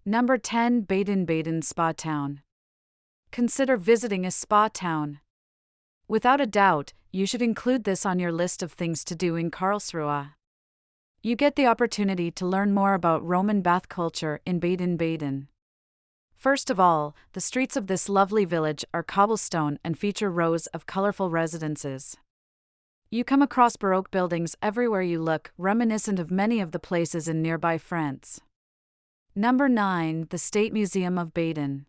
Number 10. Baden-Baden Spa Town. Consider visiting a spa town. Without a doubt, you should include this on your list of things to do in Karlsruhe. You get the opportunity to learn more about Roman bath culture in Baden-Baden. First of all, the streets of this lovely village are cobblestone and feature rows of colorful residences. You come across Baroque buildings everywhere you look, reminiscent of many of the places in nearby France. Number 9. The State Museum of Baden.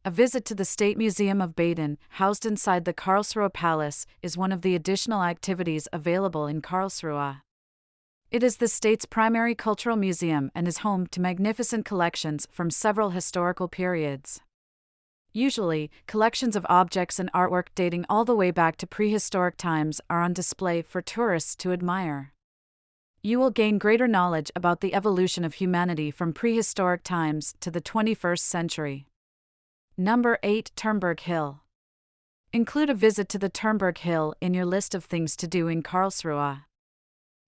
A visit to the State Museum of Baden, housed inside the Karlsruhe Palace, is one of the additional activities available in Karlsruhe. It is the state's primary cultural museum and is home to magnificent collections from several historical periods. Usually, collections of objects and artwork dating all the way back to prehistoric times are on display for tourists to admire. You will gain greater knowledge about the evolution of humanity from prehistoric times to the 21st century. Number 8. Turmberg Hill. Include a visit to the Turmberg Hill in your list of things to do in Karlsruhe.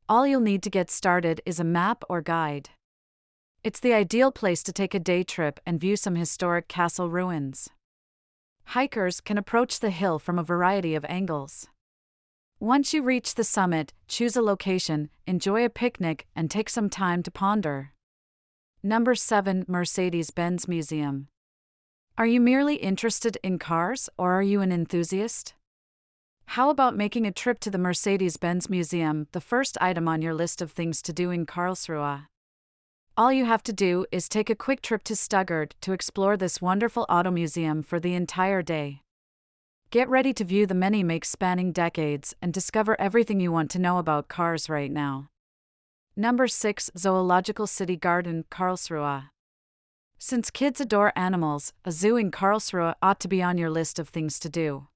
All you'll need to get started is a map or guide. It's the ideal place to take a day trip and view some historic castle ruins. Hikers can approach the hill from a variety of angles. Once you reach the summit, choose a location, enjoy a picnic, and take some time to ponder. Number 7. Mercedes-Benz Museum. Are you merely interested in cars, or are you an enthusiast? How about making a trip to the Mercedes-Benz Museum, the first item on your list of things to do in Karlsruhe? All you have to do is take a quick trip to Stuttgart to explore this wonderful auto museum for the entire day. Get ready to view the many makes spanning decades and discover everything you want to know about cars right now. Number 6. Zoological City Garden, Karlsruhe. Since kids adore animals, a zoo in Karlsruhe ought to be on your list of things to do.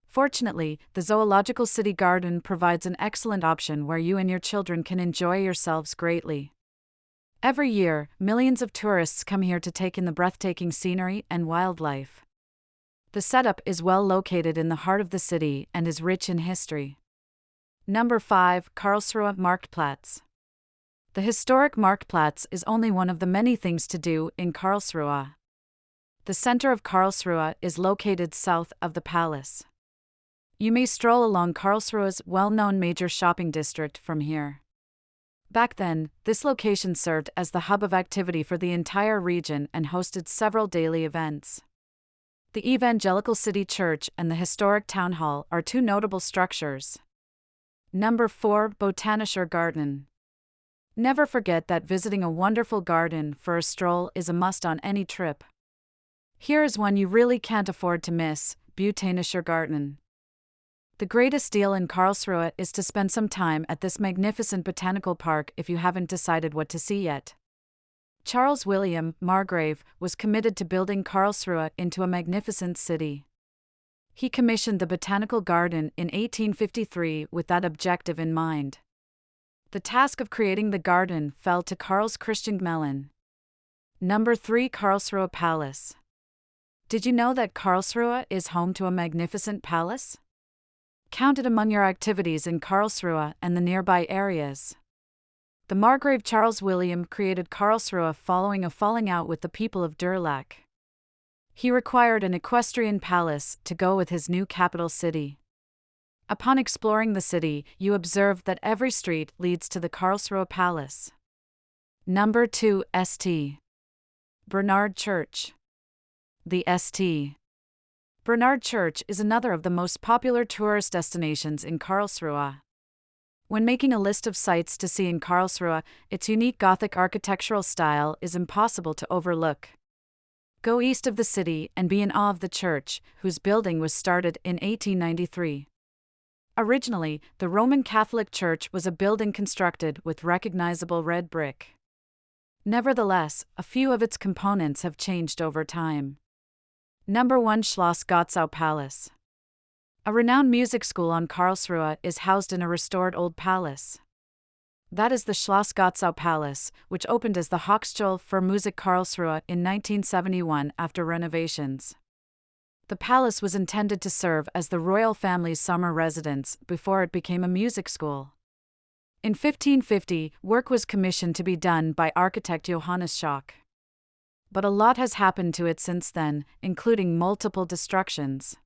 Fortunately, the Zoological City Garden provides an excellent option where you and your children can enjoy yourselves greatly. Every year, millions of tourists come here to take in the breathtaking scenery and wildlife. The setup is well located in the heart of the city and is rich in history. Number 5. Karlsruhe Marktplatz. The historic Marktplatz is only one of the many things to do in Karlsruhe. The center of Karlsruhe is located south of the palace. You may stroll along Karlsruhe's well-known major shopping district from here. Back then, this location served as the hub of activity for the entire region and hosted several daily events. The Evangelical City Church and the historic Town Hall are two notable structures. Number 4. Botanical Garden. Never forget that visiting a wonderful garden for a stroll is a must on any trip. Here is one you really can't afford to miss: Botanical Garden. The greatest deal in Karlsruhe is to spend some time at this magnificent botanical park if you haven't decided what to see yet. Charles William, Margrave, was committed to building Karlsruhe into a magnificent city. He commissioned the Botanical Garden in 1853 with that objective in mind. The task of creating the garden fell to Karls Christian Gmelin. Number 3. Karlsruhe Palace. Did you know that Karlsruhe is home to a magnificent palace? Count it among your activities in Karlsruhe and the nearby areas. The Margrave Charles William created Karlsruhe following a falling out with the people of Durlach. He required an equestrian palace to go with his new capital city. Upon exploring the city, you observe that every street leads to the Karlsruhe Palace. Number 2. St. Bernhard Church. The St. Bernhard Church is another of the most popular tourist destinations in Karlsruhe. When making a list of sights to see in Karlsruhe, its unique Gothic architectural style is impossible to overlook. Go east of the city and be in awe of the church, whose building was started in 1893. Originally, the Roman Catholic Church was a building constructed with recognizable red brick. Nevertheless, a few of its components have changed over time. Number 1. Schloss Gottesaue Palace. A renowned music school on Karlsruhe is housed in a restored old palace. That is the Schloss Gottesaue Palace, which opened as the Hochschule für Musik Karlsruhe in 1971 after renovations. The palace was intended to serve as the royal family's summer residence before it became a music school. In 1550, work was commissioned to be done by architect Johannes Schock. but a lot has happened to it since then, including multiple destructions.